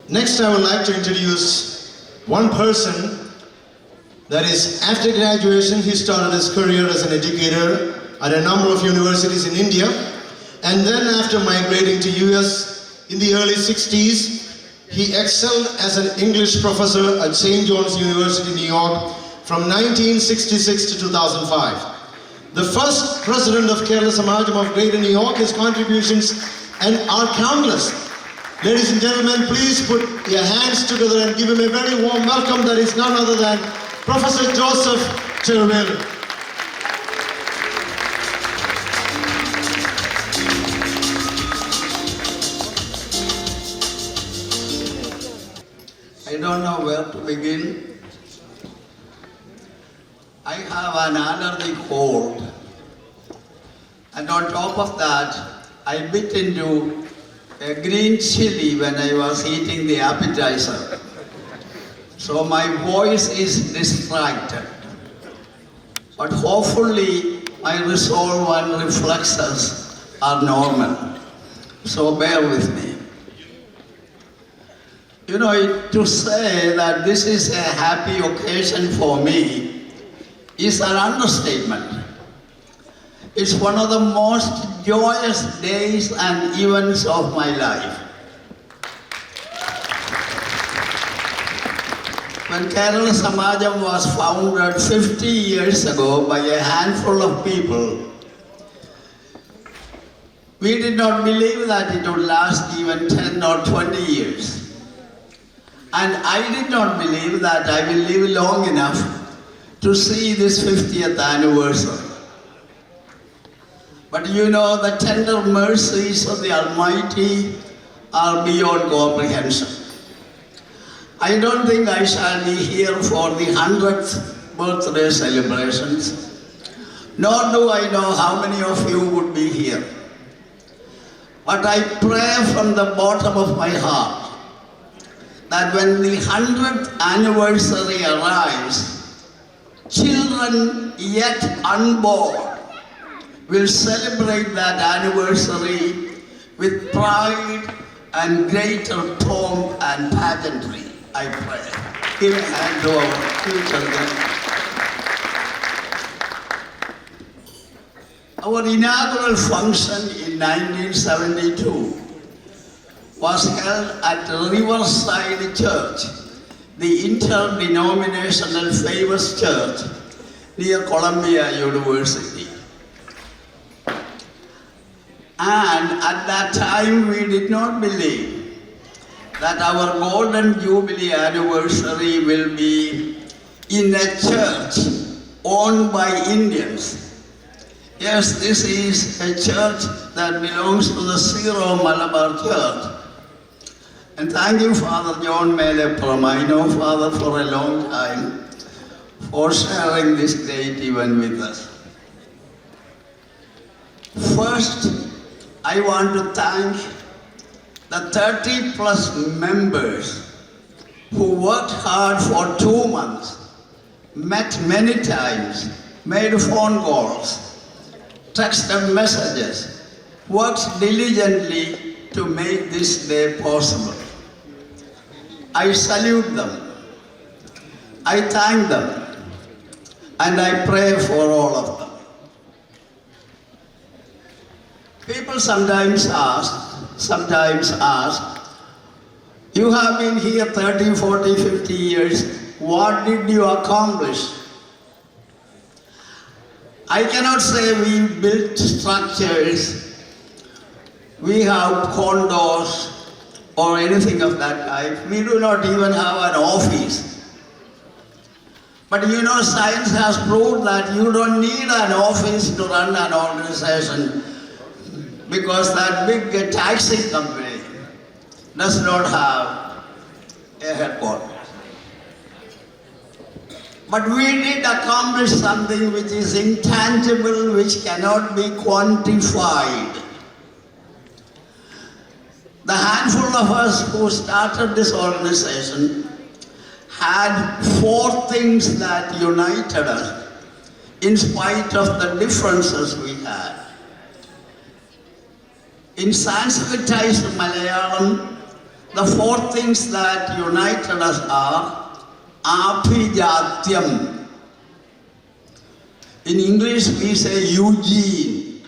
Next, I would like to introduce one person that is, after graduation, he started his career as an educator at a number of universities in India. And then after migrating to US in the early 60s, he excelled as an English professor at St. John's University, New York from 1966 to 2005. The first president of Kerala Samajam of Greater New York, his contributions are countless. Ladies and gentlemen, please put your hands together and give him a very warm welcome. That is none other than Professor Joseph JUBILEE. I don't know where to begin. I have an allergic cold, and on top of that, I bit into a green chili when I was eating the appetizer. So my voice is distracted. But hopefully my resolve and reflexes are normal. So bear with me. You know, to say that this is a happy occasion for me is an understatement. It's one of the most joyous days and events of my life. When Kerala Samajam was founded 50 years ago by a handful of people, we did not believe that it would last even 10 or 20 years. And I did not believe that I will live long enough to see this 50th anniversary. But you know, the tender mercies of the Almighty are beyond comprehension. I don't think I shall be here for the 100th birthday celebrations, nor do I know how many of you would be here. But I pray from the bottom of my heart that when the 100th anniversary arrives, children yet unborn will celebrate that anniversary with pride and greater pomp and pageantry, I pray. Give a hand to our future generation. Our inaugural function in 1972 was held at Riverside Church, the interdenominational famous church near Columbia University. And at that time, we did not believe that our Golden Jubilee anniversary will be in a church owned by Indians. Yes, this is a church that belongs to the Syro Malabar Church. And thank you, Father John Melepram. I know Father for a long time for sharing this great event with us. First, I want to thank the 30+ members who worked hard for 2 months, met many times, made phone calls, texted messages, worked diligently to make this day possible. I salute them, I thank them, and I pray for all of them. People sometimes ask, you have been here 30, 40, 50 years, what did you accomplish? I cannot say we built structures, we have condos, or anything of that type. We do not even have an office. But you know, science has proved that you don't need an office to run an organization, because that big taxi company does not have a headquarters. But we did accomplish something which is intangible, which cannot be quantified. The handful of us who started this organization had 4 things that united us in spite of the differences we had. In Sanskritized Malayalam, The four things that united us are Abhijatyam. In English we say Eugene.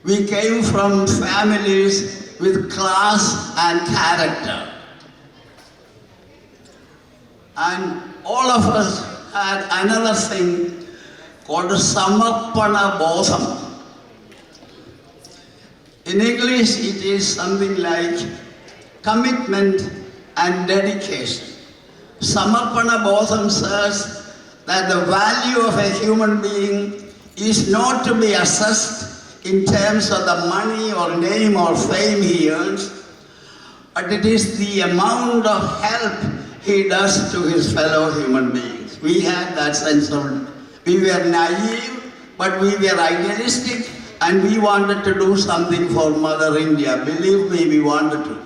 We came from families with class and character. And all of us had another thing called Samarpana Bodham. In English it is something like commitment and dedication. Samarpana Bodham says that the value of a human being is not to be assessed in terms of the money or name or fame he earns, but it is the amount of help he does to his fellow human beings. We had that sense of, we were naive, but we were idealistic, and we wanted to do something for Mother India. Believe me, we wanted to.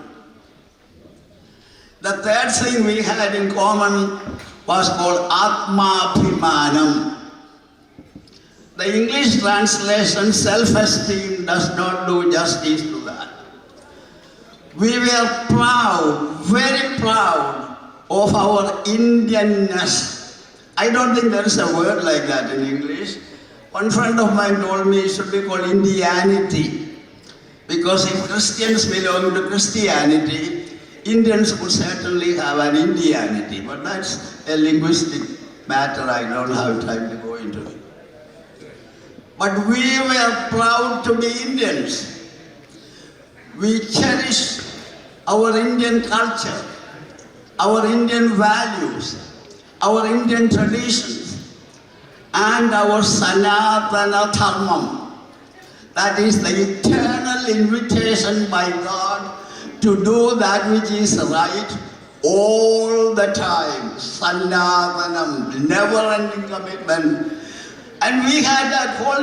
The third thing we had in common was called Atma Bhimanam. The English translation, self-esteem, does not do justice to that. We were proud, very proud of our Indianness. I don't think there is a word like that in English. One friend of mine told me it should be called Indianity, because if Christians belong to Christianity, Indians would certainly have an Indianity, but that's a linguistic matter. I don't have time to go into it. But we were proud to be Indians. We cherish our Indian culture, our Indian values, our Indian traditions, and our Sanatana Dharmam. That is the eternal invitation by God to do that which is right all the time. Sanatanam, never-ending commitment. And we had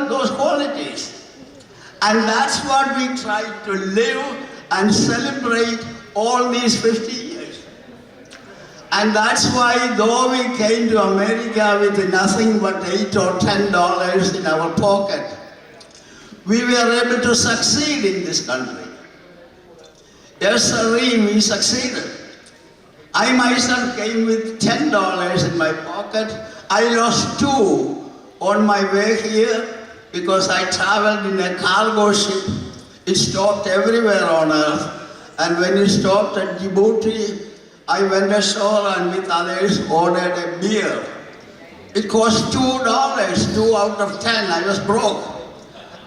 those qualities. And that's what we tried to live and celebrate all these 50 years. And that's why, though we came to America with nothing but $8 or $10 in our pocket, we were able to succeed in this country. Yes, sir, we succeeded. I myself came with $10 in my pocket. I lost 2 on my way here because I traveled in a cargo ship. It stopped everywhere on earth. And when it stopped at Djibouti, I went ashore and with others ordered a beer. It cost $2, 2 out of 10. I was broke.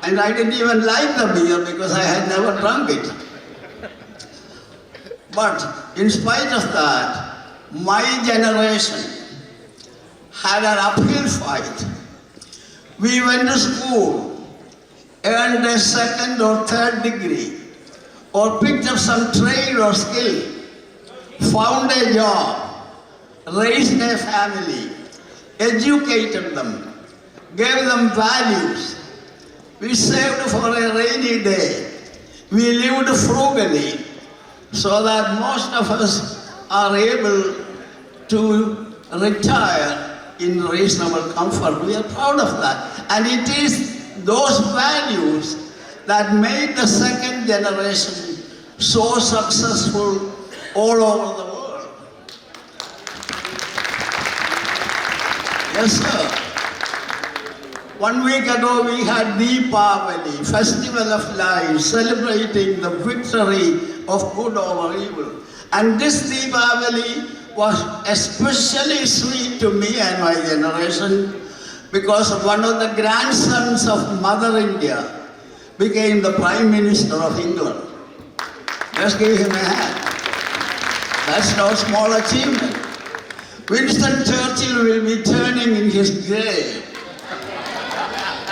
And I didn't even like the beer because I had never drunk it. But in spite of that, my generation had an uphill fight. We went to school, earned a 2nd or 3rd degree, or picked up some trade or skill, found a job, raised a family, educated them, gave them values. We saved for a rainy day. We lived frugally so that most of us are able to retire in reasonable comfort. We are proud of that. And it is those values that made the 2nd generation so successful all over the world. Yes, sir. 1 week ago we had Deepavali, Festival of Lights, celebrating the victory of good over evil. And this Deepavali was especially sweet to me and my generation because one of the grandsons of Mother India became the Prime Minister of England. Just give him a hand. That's no small achievement. Winston Churchill will be turning in his grave.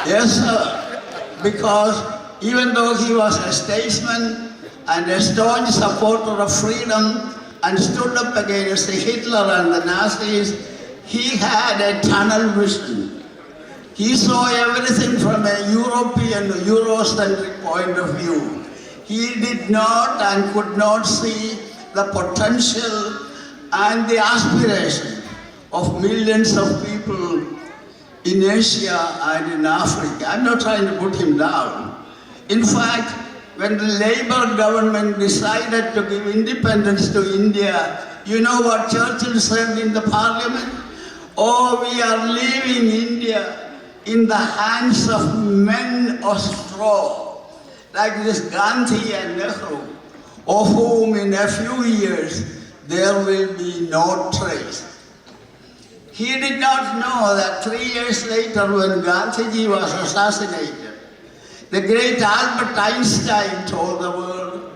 Yes, sir, because even though he was a statesman and a staunch supporter of freedom and stood up against Hitler and the Nazis, he had a tunnel vision. He saw everything from a European, Eurocentric point of view. He did not and could not see the potential and the aspiration of millions of people in Asia and in Africa. I'm not trying to put him down. In fact, when the Labour government decided to give independence to India, you know what Churchill said in the parliament? Oh, we are leaving India in the hands of men of straw, like this Gandhi and Nehru, of whom in a few years there will be no trace. He did not know that 3 years later, when Gandhiji was assassinated, the great Albert Einstein told the world,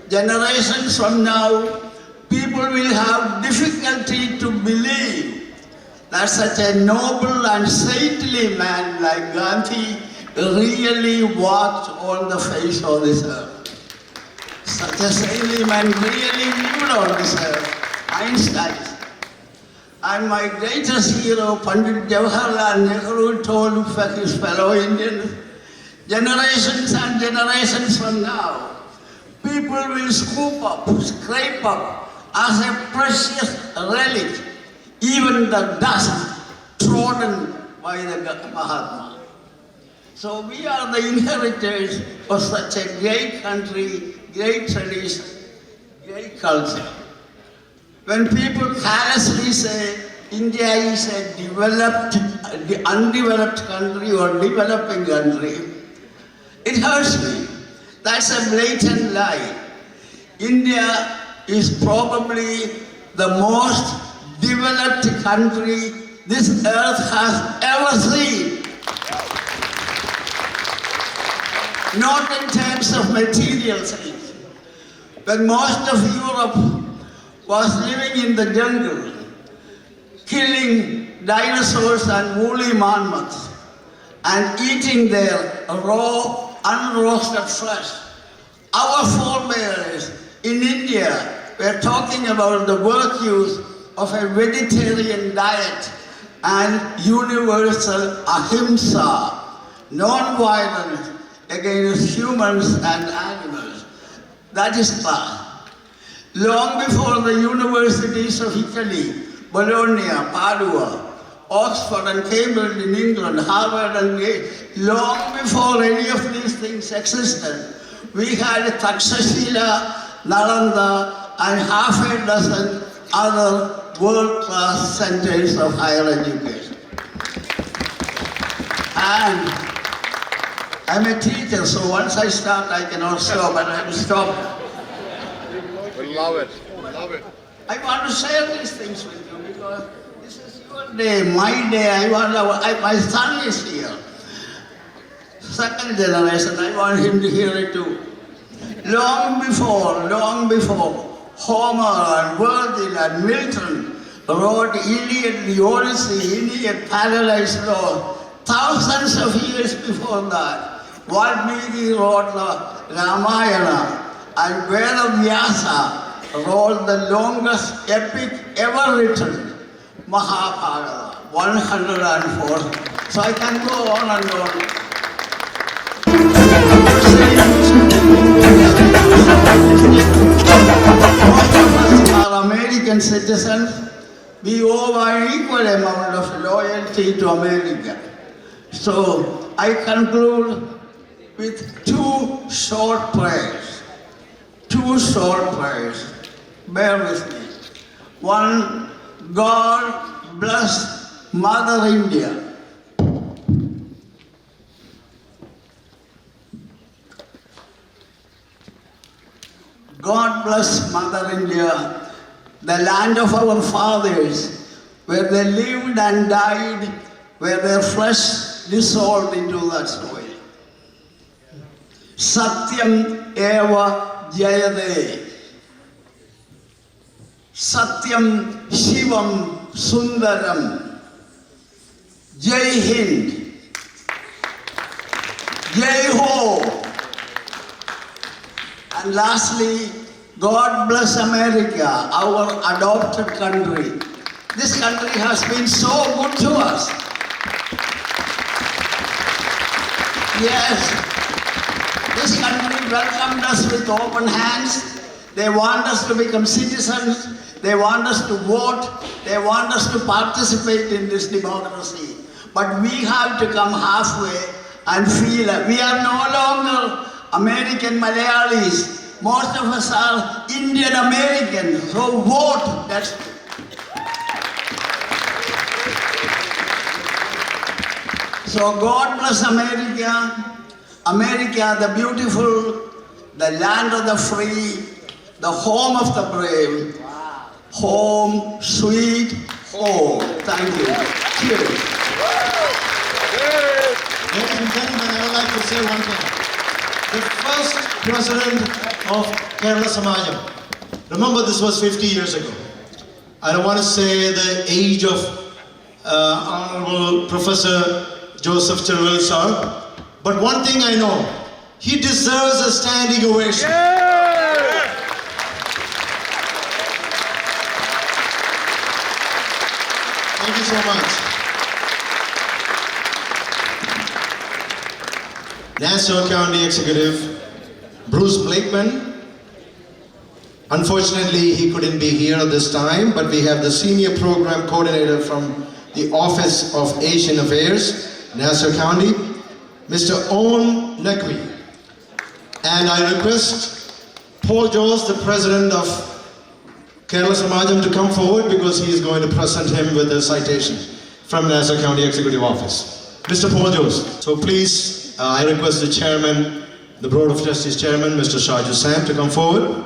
generations from now, people will have difficulty to believe that such a noble and saintly man like Gandhi really walked on the face of this earth. Such a saintly man really lived on this earth. Einstein. And my greatest hero, Pandit Jawaharlal Nehru, told his fellow Indians, generations and generations from now, people will scoop up, scrape up, as a precious relic, even the dust trodden by the Mahatma. So we are the inheritors of such a great country, great tradition, great culture. When people carelessly say India is a undeveloped country or developing country, it hurts me. That's a blatant lie. India is probably the most developed country this earth has ever seen. Not in terms of material things. When most of Europe was living in the jungle, killing dinosaurs and woolly mammoths, and eating their raw, unroasted flesh, our forebears in India were talking about the virtues of a vegetarian diet and universal ahimsa, non-violence against humans and animals. That is class. Long before the universities of Italy, Bologna, Padua, Oxford and Cambridge in England, Harvard and Yale, long before any of these things existed, we had Takshashila, Nalanda, and half a dozen other world-class centers of higher education. And I'm a teacher, so once I start, I cannot stop, and I'm stopped. We love it. Love it. I want to share these things with you because this is your day, my day. My son is here. Second generation, I want him to hear it too. Long before Homer and Virgil and Milton wrote Iliad, the Odyssey, Iliad, Paradise Lost, thousands of years before that, Valmiki wrote the Ramayana, and Vedavyasa wrote the longest epic ever written, Mahabharata, 104. So I can go on and on. Most of us are American citizens. We owe an equal amount of loyalty to America. So I conclude with two short prayers. Bear with me. One, God bless Mother India. God bless Mother India, the land of our fathers, where they lived and died, where their flesh dissolved into that soil. Satyam eva jayade. Satyam Shivam Sundaram. Jai Hind. Jai Ho. And lastly, God bless America, our adopted country. This country has been so good to us. Yes, this country welcomed us with open hands. They want us to become citizens. They want us to vote. They want us to participate in this democracy. But we have to come halfway and feel that we are no longer American Malayalis. Most of us are Indian Americans. So vote. That's So God bless America. America, the beautiful, the land of the free, the home of the brave. Home, sweet home. Thank you. Cheers. Ladies and gentlemen, I would like to say one thing. The first president of Kerala SAMAJAM. Remember, this was 50 years ago. I don't want to say the age of Honorable Professor Joseph Cherwell sir, but one thing I know, he deserves a standing ovation. Thank you so much. Nassau County Executive Bruce Blakeman. Unfortunately, he couldn't be here this time, but we have the Senior Program Coordinator from the Office of Asian Affairs, Nassau County, Mr. Owen Nekwi. And I request Paul Jones, the President of Kerala Samajam, to come forward because he is going to present him with a citation from Nassau County Executive Office. Mr. Paul Jones. So please, I request the Chairman, the Board of Trustees Chairman, Mr. Shaju Sam, to come forward.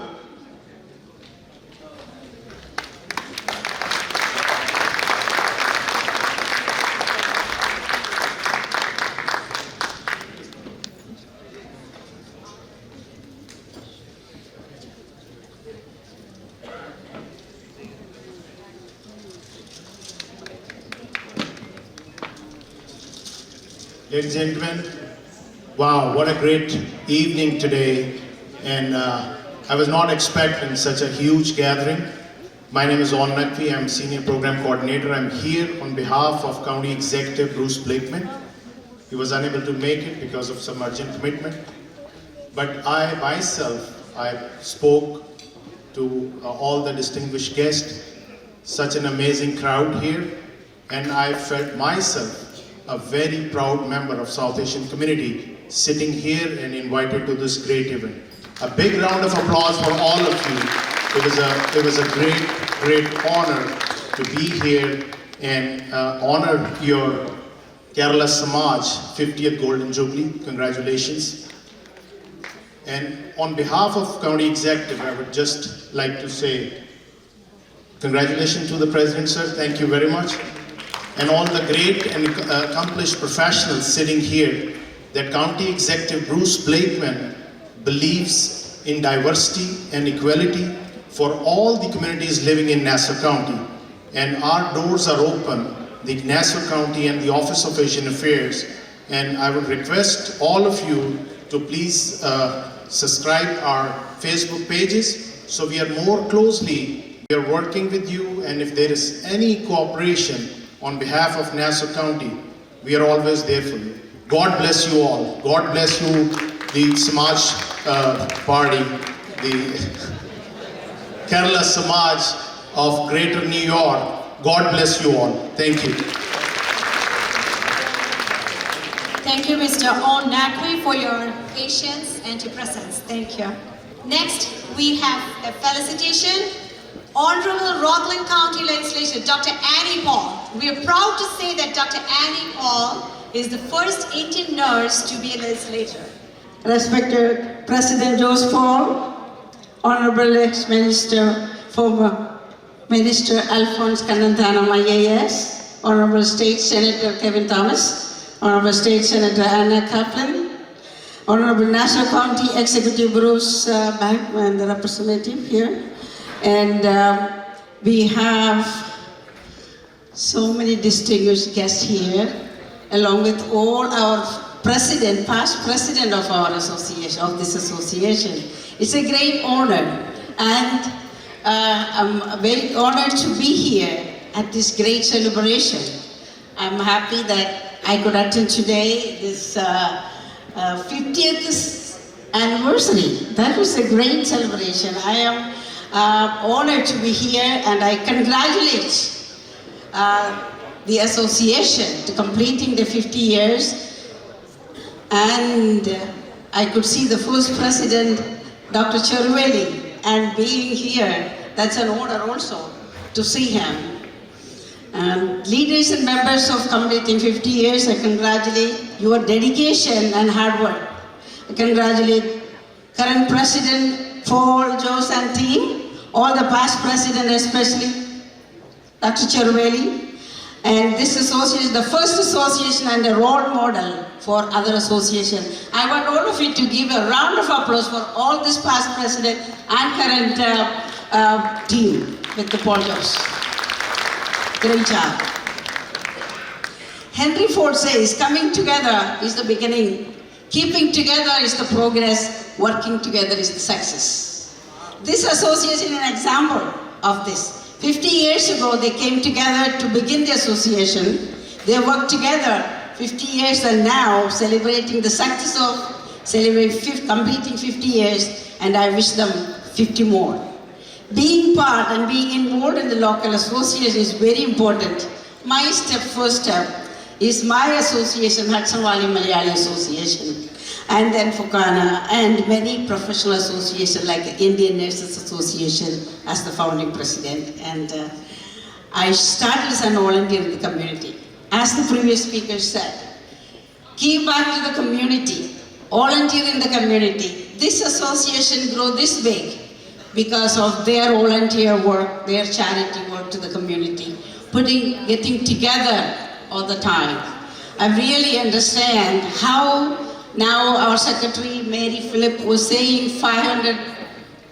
Ladies and gentlemen, wow, what a great evening today. And I was not expecting such a huge gathering. My name is Owen Nekwi, I'm Senior Program Coordinator. I'm here on behalf of County Executive Bruce Blakeman. He was unable to make it because of some urgent commitment. But I myself, I spoke to all the distinguished guests, such an amazing crowd here, and I felt myself a very proud member of South Asian community sitting here and invited to this great event. A big round of applause for all of you. It was a great honor to be here and honor your Kerala Samaj 50th Golden Jubilee. Congratulations. And on behalf of County Executive, I would just like to say congratulations to the President, sir. Thank you very much. And all the great and accomplished professionals sitting here, that County Executive Bruce Blakeman believes in diversity and equality for all the communities living in Nassau County. And our doors are open, the Nassau County and the Office of Asian Affairs. And I would request all of you to please subscribe our Facebook pages so we are more closely, we are working with you, and if there is any cooperation on behalf of Nassau County, we are always there for you. God bless you all. God bless you, the Samaj Party, the Kerala Samaj of Greater New York. God bless you all. Thank you. Thank you, Mr. Owen Nekwi, for your patience and your presence. Thank you. Next, we have a felicitation. Honorable Rockland County Legislator, Dr. Annie Paul. We are proud to say that Dr. Annie Paul is the first Indian nurse to be a legislator. Respected President Joseph Paul, Honorable ex-Minister, former Minister Alphonse Kannanthanam IAS, Honorable State Senator Kevin Thomas, Honorable State Senator Anna Kaplan, Honorable Nassau County Executive Bruce Blakeman, the representative here. And we have so many distinguished guests here, along with all our past president of our association, of this association. It's a great honor, and I'm very honored to be here at this great celebration. I'm happy that I could attend today this 50th anniversary. That was a great celebration. I am honored to be here, and I congratulate the association to completing the 50 years. And I could see the first president, Dr. JUBILEE, and being here, that's an honor also to see him. Leaders and members of completing 50 years, I congratulate your dedication and hard work. I congratulate current President Paul, Jose and team, all the past president, especially Dr. JUBILEE. And this association, the first association and a role model for other associations. I want all of you to give a round of applause for all this past president and current team with the Paul Jose. Great job. Henry Ford says, coming together is the beginning, keeping together is the progress, working together is the success. This association is an example of this. 50 years ago, they came together to begin the association. They worked together 50 years and now celebrating the success of completing 50 years, and I wish them 50 more. Being part and being involved in the local association is very important. My first step is my association, Hudson Valley Malayali Association, and then Fukana, and many professional associations like the Indian Nurses Association as the founding president. And I started as a volunteer in the community. As the previous speaker said, give back to the community, volunteer in the community. This association grew this big because of their volunteer work, their charity work to the community, getting together all the time. I really understand how now our secretary, Mary Phillip, was saying 500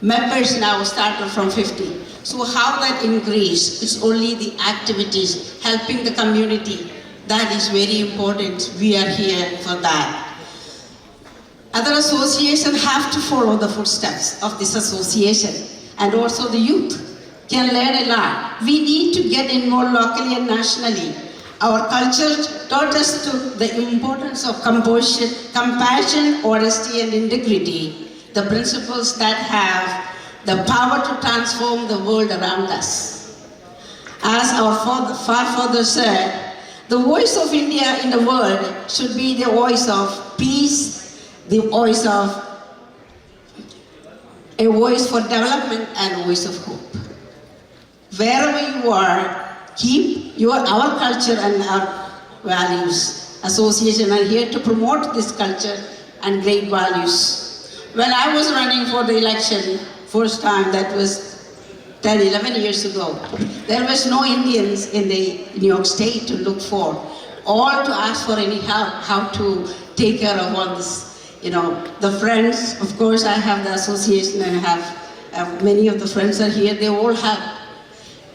members now started from 50. So how that increased? It's only the activities, helping the community. That is very important. We are here for that. Other associations have to follow the footsteps of this association, and also the youth can learn a lot. We need to get involved locally and nationally. Our culture taught us the importance of compassion, honesty, and integrity, the principles that have the power to transform the world around us. As our forefathers said, the voice of India in the world should be the voice of peace, a voice for development, and a voice of hope. Wherever you are, keep our culture and our values. Association are here to promote this culture and great values. When I was running for the election, first time, that was 10, 11 years ago, there was no Indians in the New York State to look for, or to ask for any help, how to take care of all this. The friends, of course, I have the association and I have many of the friends are here, they all have.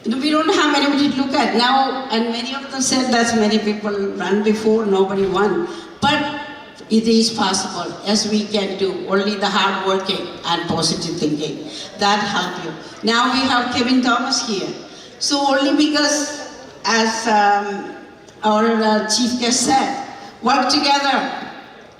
We don't have anybody to look at now, and many of them said that many people ran before, nobody won. But it is possible, as we can do, only the hard working and positive thinking. That help you. Now we have Kevin Thomas here. So only because, as our chief guest said, work together,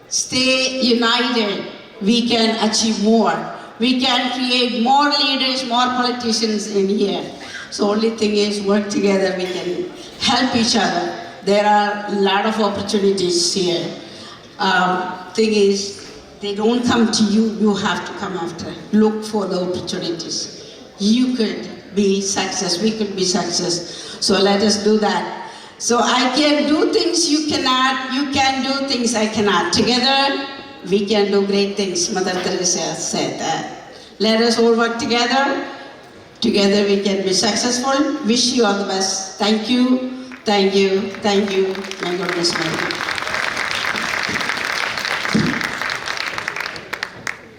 stay united, we can achieve more. We can create more leaders, more politicians in here. So only thing is work together, we can help each other. There are a lot of opportunities here. Thing is, they don't come to you, you have to come after. Look for the opportunities. You could be success, we could be success. So let us do that. So I can do things you cannot, you can do things I cannot. Together, we can do great things. Mother Teresa said that. Let us all work together. Together we can be successful. Wish you all the best. Thank you, thank you, thank you. May God bless you.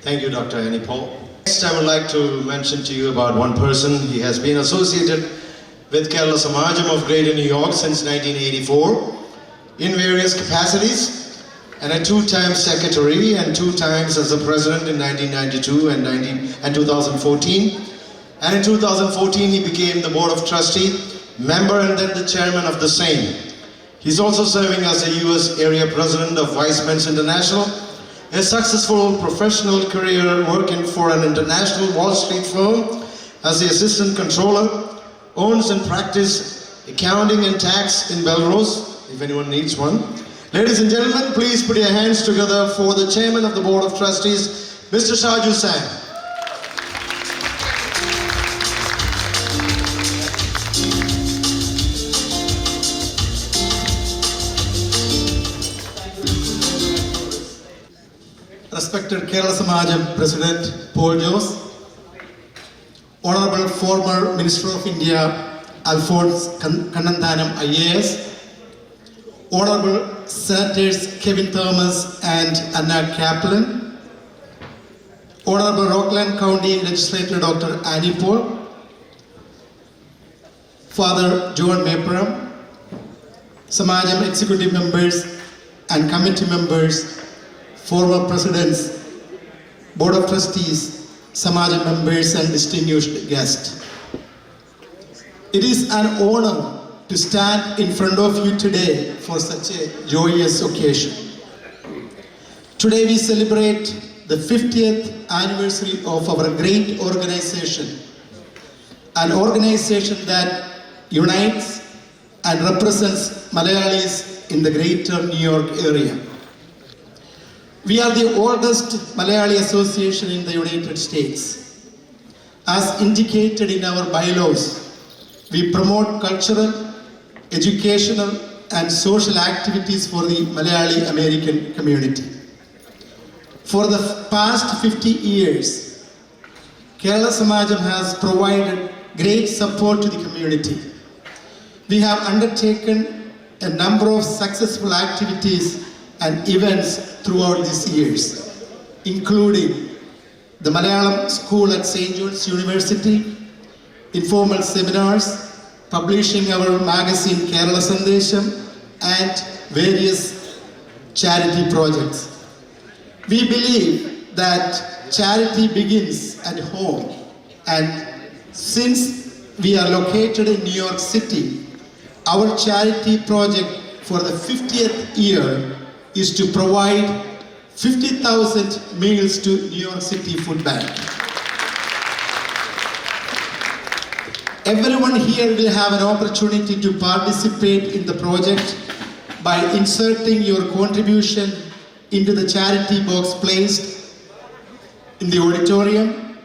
Thank you, Dr. Annie Paul. Next, I would like to mention to you about one person. He has been associated with Kerala SAMAJAM of Greater New York since 1984 in various capacities, and a two-time secretary and 2 times as the president in 1992 and 2014. And in 2014, he became the Board of Trustee member and then the chairman of the same. He's also serving as the US area president of Vice Men's International, a successful professional career working for an international Wall Street firm as the assistant controller, owns and practices accounting and tax in Belarus, if anyone needs one, Ladies and gentlemen, please put your hands together for the Chairman of the Board of Trustees, Mr. Shaju Sam. Respected Kerala Samajam President Paul Jose, Honorable former Minister of India Alphonse Kannanthanam IAS, Honorable Senators Kevin Thomas and Anna Kaplan, Honorable Rockland County Legislator Dr. Annie Paul, Father John Maypuram, Samajam Executive Members and Committee Members, former Presidents, Board of Trustees, Samajam members and distinguished guests. It is an honor to stand in front of you today for such a joyous occasion. Today we celebrate the 50th anniversary of our great organization, an organization that unites and represents Malayalis in the greater New York area. We are the oldest Malayali association in the United States. As indicated in our bylaws, we promote cultural, educational and social activities for the Malayali American community. For the past 50 years, Kerala Samajam has provided great support to the community. We have undertaken a number of successful activities and events throughout these years, including the Malayalam School at St. John's University, informal seminars, publishing our magazine Kerala Sandesham, and various charity projects. We believe that charity begins at home, and since we are located in New York City, our charity project for the 50th year is to provide 50,000 meals to New York City Food Bank. Everyone here will have an opportunity to participate in the project by inserting your contribution into the charity box placed in the auditorium.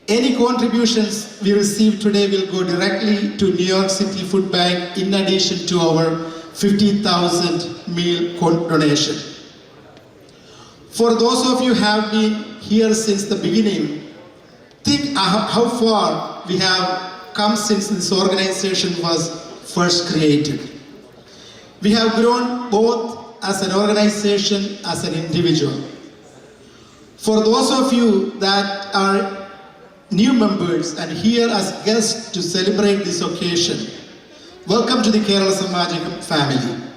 Any contributions we receive today will go directly to New York City Food Bank in addition to our 50,000 meal donation. For those of you who have been here since the beginning, think how far we have come since this organization was first created. We have grown both as an organization, as an individual. For those of you that are new members and here as guests to celebrate this occasion, welcome to the Kerala Samajam family.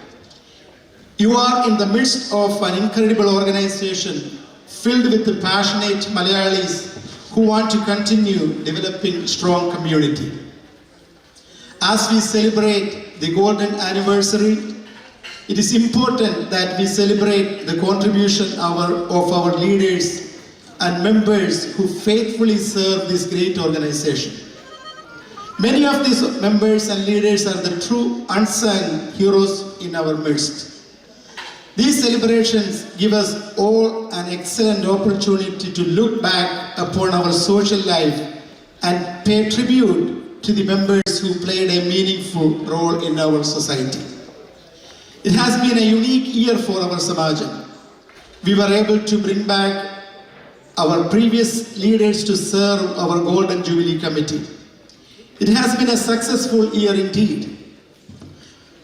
You are in the midst of an incredible organization filled with the passionate Malayalis who want to continue developing strong community. As we celebrate the golden anniversary, it is important that we celebrate the contribution of our leaders and members who faithfully serve this great organization. Many of these members and leaders are the true unsung heroes in our midst. These celebrations give us all an excellent opportunity to look back upon our social life and pay tribute to the members who played a meaningful role in our society. It has been a unique year for our Samajam. We were able to bring back our previous leaders to serve our Golden Jubilee Committee. It has been a successful year indeed,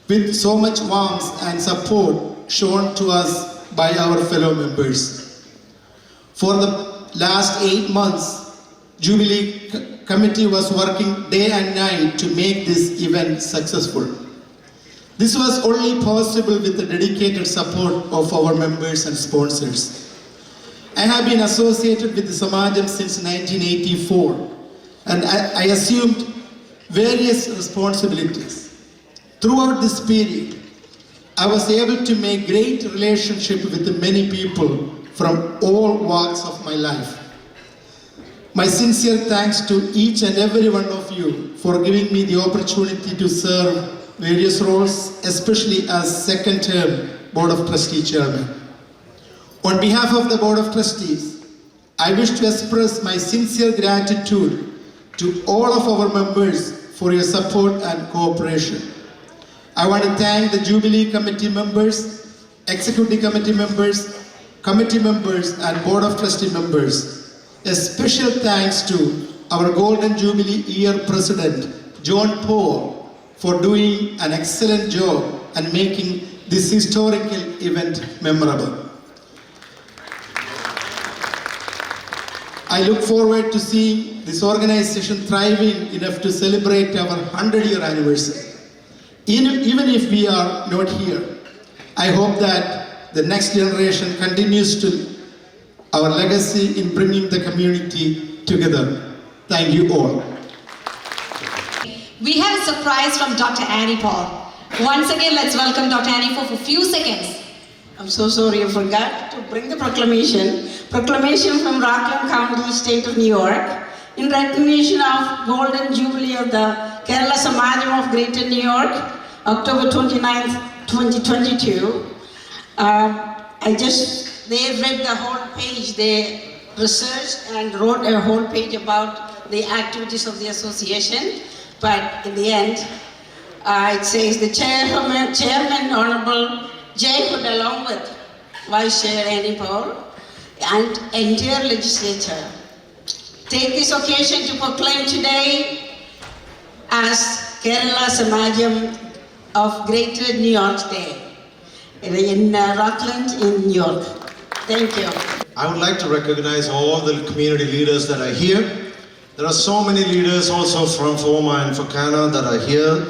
with so much warmth and support shown to us by our fellow members. For the last 8 months, Jubilee Committee was working day and night to make this event successful. This was only possible with the dedicated support of our members and sponsors. I have been associated with the Samajam since 1984, and I assumed various responsibilities. Throughout this period, I was able to make great relationship with the many people from all walks of my life. My sincere thanks to each and every one of you for giving me the opportunity to serve various roles, especially as second term Board of Trustee Chairman. On behalf of the Board of Trustees, I wish to express my sincere gratitude to all of our members for your support and cooperation. I want to thank the Jubilee Committee members, Executive Committee members, and Board of Trustee members. A special thanks to our Golden Jubilee Year President, John Paul, for doing an excellent job and making this historical event memorable. I look forward to seeing this organization thriving enough to celebrate our 100-year anniversary. Even if we are not here, I hope that the next generation continues to our legacy in bringing the community together. Thank you all. We have a surprise from Dr. Annie Paul. Once again, let's welcome Dr. Annie for a few seconds. I'm so sorry, I forgot to bring the proclamation. Proclamation from Rockland County, State of New York, in recognition of Golden Jubilee of the Kerala Samajam of Greater New York, October 29th, 2022. They read the whole page. They researched and wrote a whole page about the activities of the association. But in the end, it says the chairman, Honorable Jay Hood, along with Vice Chair Annie Paul and entire legislature, take this occasion to proclaim today as Kerala Samajam of Greater New York Day in Rockland in New York. Thank you. I would like to recognize all the community leaders that are here. There are so many leaders also from Foma and Fakana that are here.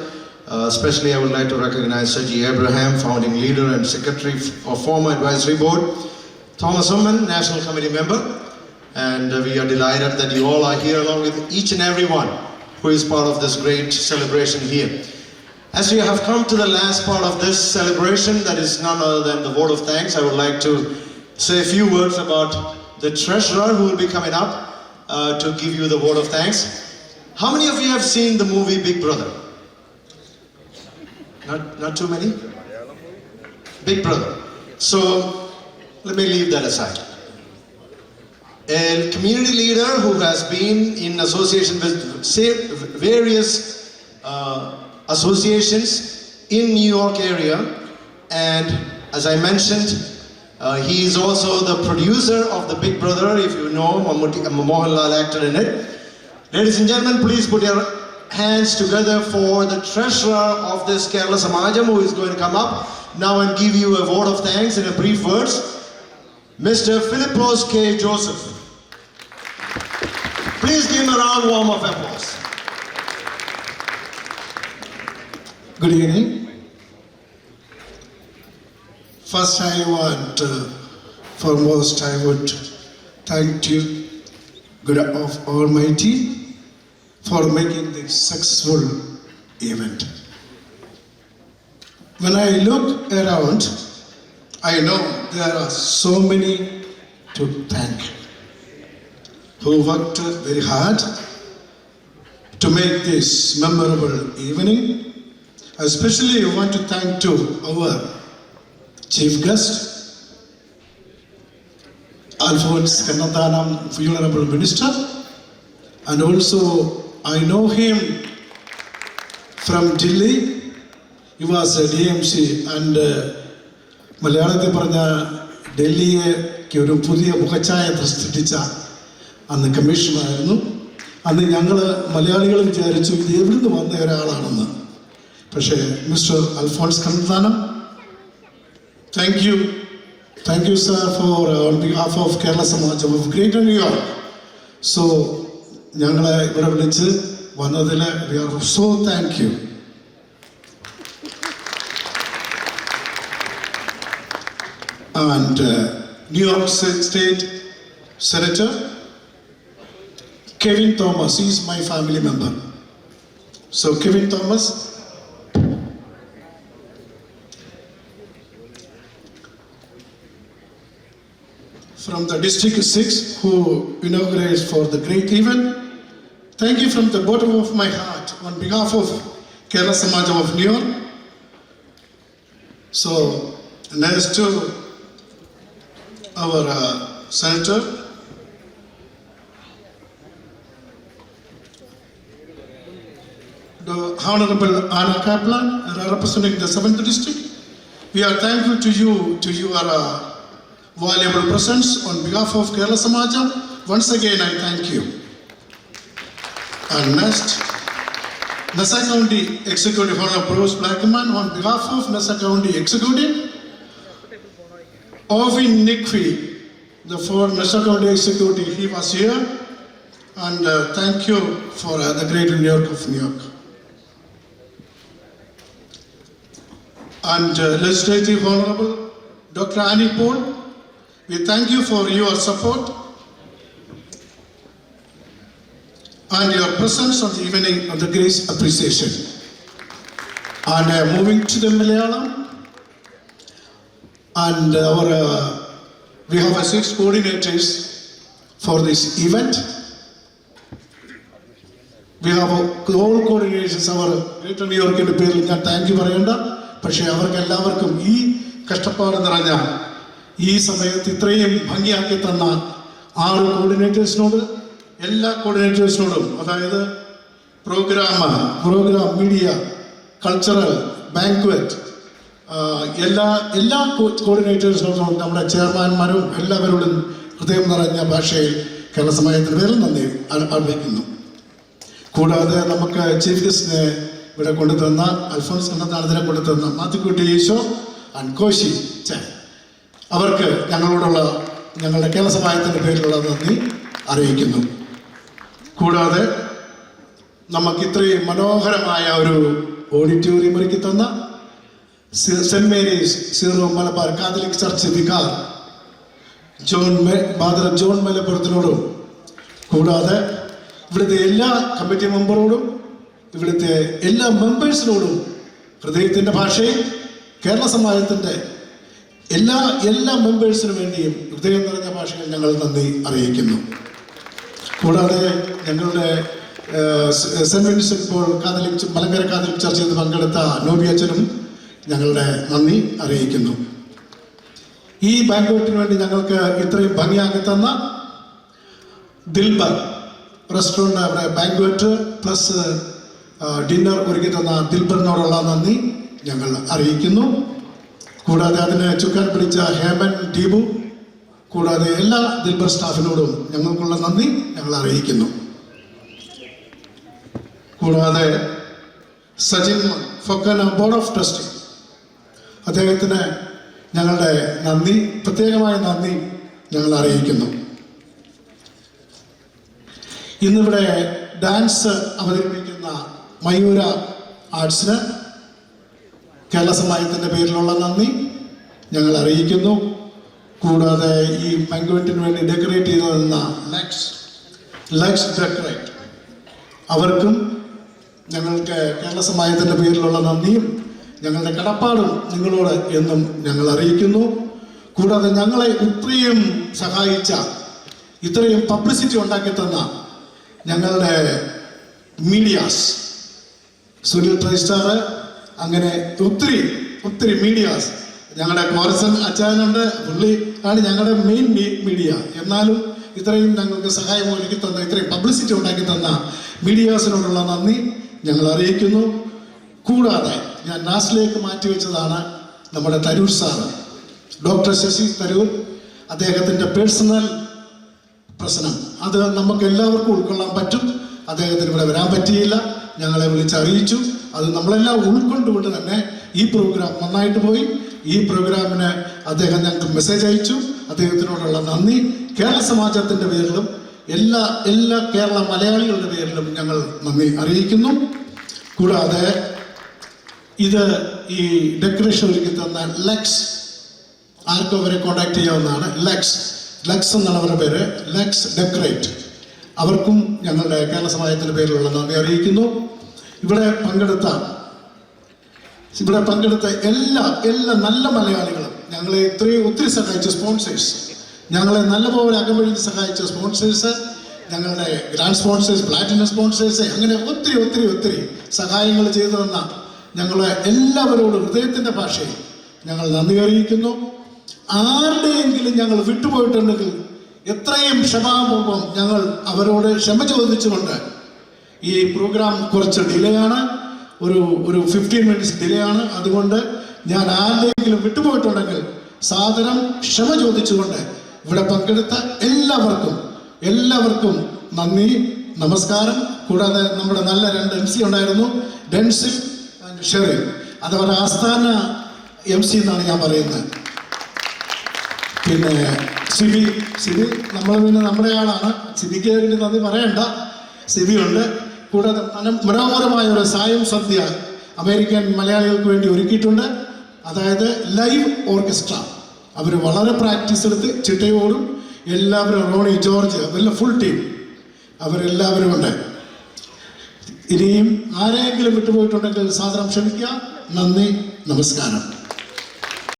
Especially I would like to recognize Saji Abraham, founding leader and secretary of Foma Advisory Board. Thomas Umman, National Committee member. And we are delighted that you all are here along with each and every one who is part of this great celebration here. As we have come to the last part of this celebration, that is none other than the vote of thanks, I would like to say a few words about the treasurer who will be coming up to give you the vote of thanks. How many of you have seen the movie Big Brother? Not too many? Big Brother. So let me leave that aside. A community leader who has been in association with various associations in New York area, and as I mentioned, he is also the producer of the Big Brother, if you know, Mohanlal actor in it. Ladies and gentlemen, please put your hands together for the treasurer of this Kerala Samajam, who is going to come up now and give you a vote of thanks in a brief words, Mr. Philippos K. Joseph. Please give him a round warm of applause. Good evening. First, I would thank you, God of Almighty, for making this successful event. When I look around, I know there are so many to thank who worked very hard to make this memorable evening. Especially, I want to thank to our chief guest, Alphonse Kannanthanam, Honorable Minister, and also I know him from Delhi. He was a DMC and Malayalam പറഞ്ഞ ഡൽഹിക്ക് ഒരു പുതിയ മുഖച്ഛായ സൃഷ്ടിച്ച അന്ന് കമ്മീഷണറായിരുന്നു. അന്ന് ഞങ്ങൾ മലയാളികൾ വിചാരിച്ചു ഇത് എവിടുന്ന് വന്ന ഒരാളാണെന്ന്. പക്ഷേ mister Alphons Kannanthanam, thank you sir for on behalf of Kerala Samajam of Greater New York. So ഞങ്ങളെ ഇവിടെ വിളിച്ച് വന്നതിൽ we are so thank you. And New York State Senator Kevin Thomas, he is my family member. So Kevin Thomas, from the District 6 who inaugurates for the great event. Thank you from the bottom of my heart on behalf of Kerala Samajam of New York. So Next to our Senator, the Honorable Anna Kaplan, representing the 7th District. We are thankful to you, to your valuable presence on behalf of Kerala Samajam. Once again, I thank you. And next, Nasa County Executive Honorable Bruce Blackman, on behalf of Nasa County Executive, Ovin Nikvi, the former Nasa County Executive, he was here. And thank you for the Greater New York of New York. And Legislative Honorable Dr. Annie Paul, we thank you for your support and your presence on the evening of the Grace Appreciation. And moving to the Malayalam, and we have 6 coordinators for this event. We have all coordinators, our Greater New York in the പേരിൽ ഞാൻ thank you പറയേണ്ട. പക്ഷേ അവർക്ക് എല്ലാവർക്കും ഈ കഷ്ടപ്പാട് നിറഞ്ഞ ഈ സമയത്ത് ഇത്രയും ഭംഗിയാക്കി തന്ന 6 കോർഡിനേറ്റേഴ്സിനോട്, എല്ലാ കോർഡിനേറ്റേഴ്സിനോടും, അതായത് പ്രോഗ്രാം, മീഡിയ, കൾച്ചറൽ, ബാങ്ക്വറ്റ്, എല്ലാ കോർഡിനേറ്റേഴ്സിനോടും, നമ്മുടെ ചെയർമാൻമാരും എല്ലാവരോടും ഹൃദയം നിറഞ്ഞ ഭാഷയിൽ കേരള സമയത്തിന് പേരിൽ നന്ദി അറിയിക്കുന്നു. കൂടാതെ നമുക്ക് ചീഫ് ഗസ്റ്റിനെ ഇവിടെ കൊണ്ടുതന്ന അൽഫോൺസ് കണ്ണന്താനത്തിനെ കൊണ്ടുതന്ന മാത്തിക്കുട്ടി ഈശോ ആൻഡ് കോശി ചാൻ, അവർക്ക് ഞങ്ങളുടെ കേരള സമാജത്തിൻ്റെ പേരിലുള്ള നന്ദി അറിയിക്കുന്നു. കൂടാതെ നമുക്ക് ഇത്രയും മനോഹരമായ ഒരു ഓഡിറ്റോറിയം ഒരുക്കി തന്ന saint Mary's Syro Malabar Catholic church vicar father John മലപ്പുറത്തിനോടും, കൂടാതെ ഇവിടുത്തെ എല്ലാ കമ്മിറ്റി മെമ്പറോടും, ഇവിടുത്തെ എല്ലാ മെമ്പേഴ്സിനോടും ഹൃദയത്തിൻ്റെ ഭാഷയിൽ കേരള സമാജത്തിൻ്റെ എല്ലാ മെമ്പേഴ്സിനു വേണ്ടിയും ഹൃദയം നിറഞ്ഞ ഭാഷയിൽ ഞങ്ങൾ നന്ദി അറിയിക്കുന്നു. കൂടാതെ ഞങ്ങളുടെ saint Vincent Paul Malankara Catholic ചർച്ചിൽ നിന്ന് പങ്കെടുത്ത നോബി അച്ഛനും ഞങ്ങളുടെ നന്ദി അറിയിക്കുന്നു. ഈ ബാങ്ക്വറ്റിന് വേണ്ടി ഞങ്ങൾക്ക് ഇത്രയും ഭംഗിയാക്കി തന്ന ദിൽബർ റെസ്റ്റോറൻറ്റ്, അവിടെ ബാങ്ക്വറ്റ് പ്ലസ് ഡിന്നർ ഒരുക്കി തന്ന ദിൽബറിനോടുള്ള നന്ദി ഞങ്ങൾ അറിയിക്കുന്നു. കൂടാതെ അതിന് ചുക്കാൻ പിടിച്ച ഹേമൻ, ദീപു, കൂടാതെ എല്ലാ ദിൽബർ സ്റ്റാഫിനോടും ഞങ്ങൾക്കുള്ള നന്ദി ഞങ്ങൾ അറിയിക്കുന്നു. കൂടാതെ സജിൻ ഫൊക്കന, ബോർഡ് ഓഫ് ട്രസ്റ്റി, അദ്ദേഹത്തിന് ഞങ്ങളുടെ നന്ദി, പ്രത്യേകമായ നന്ദി ഞങ്ങൾ അറിയിക്കുന്നു. ഇന്നിവിടെ ഡാൻസ് അവതരിപ്പിക്കുന്ന മയൂര ആർട്സിന് കേരള സമാജത്തിൻ്റെ പേരിലുള്ള നന്ദി ഞങ്ങൾ അറിയിക്കുന്നു. കൂടാതെ ഈ ബാങ്ക്വറ്റിന് വേണ്ടി ഡെക്കറേറ്റ് ചെയ്തു തന്ന ലക്സ് ഡെക്കറേറ്റ്, അവർക്കും ഞങ്ങൾക്ക് കേരള സമാജത്തിൻ്റെ പേരിലുള്ള നന്ദിയും ഞങ്ങളുടെ കടപ്പാടും നിങ്ങളോട് എന്നും ഞങ്ങൾ അറിയിക്കുന്നു. കൂടാതെ ഞങ്ങളെ ഇത്രയും സഹായിച്ച, ഇത്രയും പബ്ലിസിറ്റി ഉണ്ടാക്കി തന്ന ഞങ്ങളുടെ മീഡിയാസ്, സുനിൽ ട്രൈസ്റ്റാർ, അങ്ങനെ ഒത്തിരി മീഡിയാസ്, ഞങ്ങളുടെ കോർസൻ അച്ചായനുണ്ട്, പുള്ളി ആണ് ഞങ്ങളുടെ മെയിൻ മീഡിയ. എന്നാലും ഇത്രയും ഞങ്ങൾക്ക് സഹായം ഒരുക്കി തന്ന, ഇത്രയും പബ്ലിസിറ്റി ഉണ്ടാക്കി തന്ന മീഡിയാസിനോടുള്ള നന്ദി ഞങ്ങൾ അറിയിക്കുന്നു. കൂടാതെ ഞാൻ നാസിലേക്ക് മാറ്റിവെച്ചതാണ് നമ്മുടെ തരൂർ സാറ്, ഡോക്ടർ ശശി തരൂർ. അദ്ദേഹത്തിൻ്റെ പേഴ്സണൽ പ്രശ്നം അത് നമുക്ക് എല്ലാവർക്കും ഉൾക്കൊള്ളാൻ പറ്റും. അദ്ദേഹത്തിന് ഇവിടെ വരാൻ പറ്റിയില്ല, ഞങ്ങളെ വിളിച്ചറിയിച്ചു. അത് നമ്മളെല്ലാം ഉൾക്കൊണ്ടുകൊണ്ട് തന്നെ ഈ പ്രോഗ്രാം നന്നായിട്ട് പോയി. ഈ പ്രോഗ്രാമിന് അദ്ദേഹം ഞങ്ങൾക്ക് മെസ്സേജ് അയച്ചു. അദ്ദേഹത്തിനോടുള്ള നന്ദി കേരള സമാജത്തിൻ്റെ പേരിലും എല്ലാ കേരള മലയാളികളുടെ പേരിലും ഞങ്ങൾ നന്ദി അറിയിക്കുന്നു. കൂടാതെ ഇത് ഈ ഡെക്കറേഷൻ ഒരുക്കി തന്ന ലക്സ്, ആർക്കും അവരെ കോണ്ടാക്ട് ചെയ്യാവുന്നതാണ്. ലക്സ് എന്നാണ് അവരുടെ പേര്, ലക്സ് ഡെക്കറേറ്റ്. അവർക്കും ഞങ്ങളുടെ കേരള സമാജത്തിൻ്റെ പേരിലുള്ള നന്ദി അറിയിക്കുന്നു. ഇവിടെ പങ്കെടുത്ത എല്ലാ നല്ല മലയാളികളും, ഞങ്ങളെ ഒത്തിരി സഹായിച്ച സ്പോൺസേഴ്സ്, ഞങ്ങളെ നല്ലപോലെ അകമ്പഴി സഹായിച്ച സ്പോൺസേഴ്സ്, ഞങ്ങളുടെ ഗ്രാൻഡ് സ്പോൺസേഴ്സ്, പ്ലാറ്റിനം സ്പോൺസേഴ്സ്, അങ്ങനെ ഒത്തിരി സഹായങ്ങൾ ചെയ്തു തന്ന ഞങ്ങളെ എല്ലാവരോടും ഹൃദയത്തിൻ്റെ ഭാഷയിൽ ഞങ്ങൾ നന്ദി അറിയിക്കുന്നു. ആരുടെയെങ്കിലും ഞങ്ങൾ വിട്ടുപോയിട്ടുണ്ടെങ്കിൽ എത്രയും ക്ഷമാപൂർവം ഞങ്ങൾ അവരോട് ക്ഷമ ചോദിച്ചുകൊണ്ട്, ഈ പ്രോഗ്രാം കുറച്ച് ഡിലേ ആണ്, ഒരു 15 മിനിറ്റ്സ് ഡിലേ ആണ്. അതുകൊണ്ട് ഞാൻ ആരുടെയെങ്കിലും വിട്ടുപോയിട്ടുണ്ടെങ്കിൽ സാദരം ക്ഷമ ചോദിച്ചുകൊണ്ട് ഇവിടെ പങ്കെടുത്ത എല്ലാവർക്കും നന്ദി, നമസ്കാരം. കൂടാതെ നമ്മുടെ നല്ല 2 MC ഉണ്ടായിരുന്നു, ഡെൻസിൽ ആൻഡ് ഷെറിൻ. അതവരുടെ ആസ്ഥാന MC എന്നാണ് ഞാൻ പറയുന്നത്. പിന്നെ സിബി നമ്മുടെ ആളാണ്. സിബിക്ക് വേണ്ടി നന്ദി പറയണ്ട, സിബി ഉണ്ട്. കൂടാതെ മനോഹരമായ ഒരു സായം സദ്യ അമേരിക്കൻ മലയാളികൾക്ക് വേണ്ടി ഒരുക്കിയിട്ടുണ്ട്. അതായത് ലൈവ് ഓർക്കസ്ട്ര. അവർ വളരെ പ്രാക്ടീസ് എടുത്ത് ചിട്ടയോടും എല്ലാവരും, റോണി, ജോർജ്, വല്ല ഫുൾ ടീം അവരെല്ലാവരും ഉണ്ട്. ഇനിയും ആരെങ്കിലും വിട്ടുപോയിട്ടുണ്ടെങ്കിൽ സാദരം ക്ഷമിക്കുക. നന്ദി, നമസ്കാരം.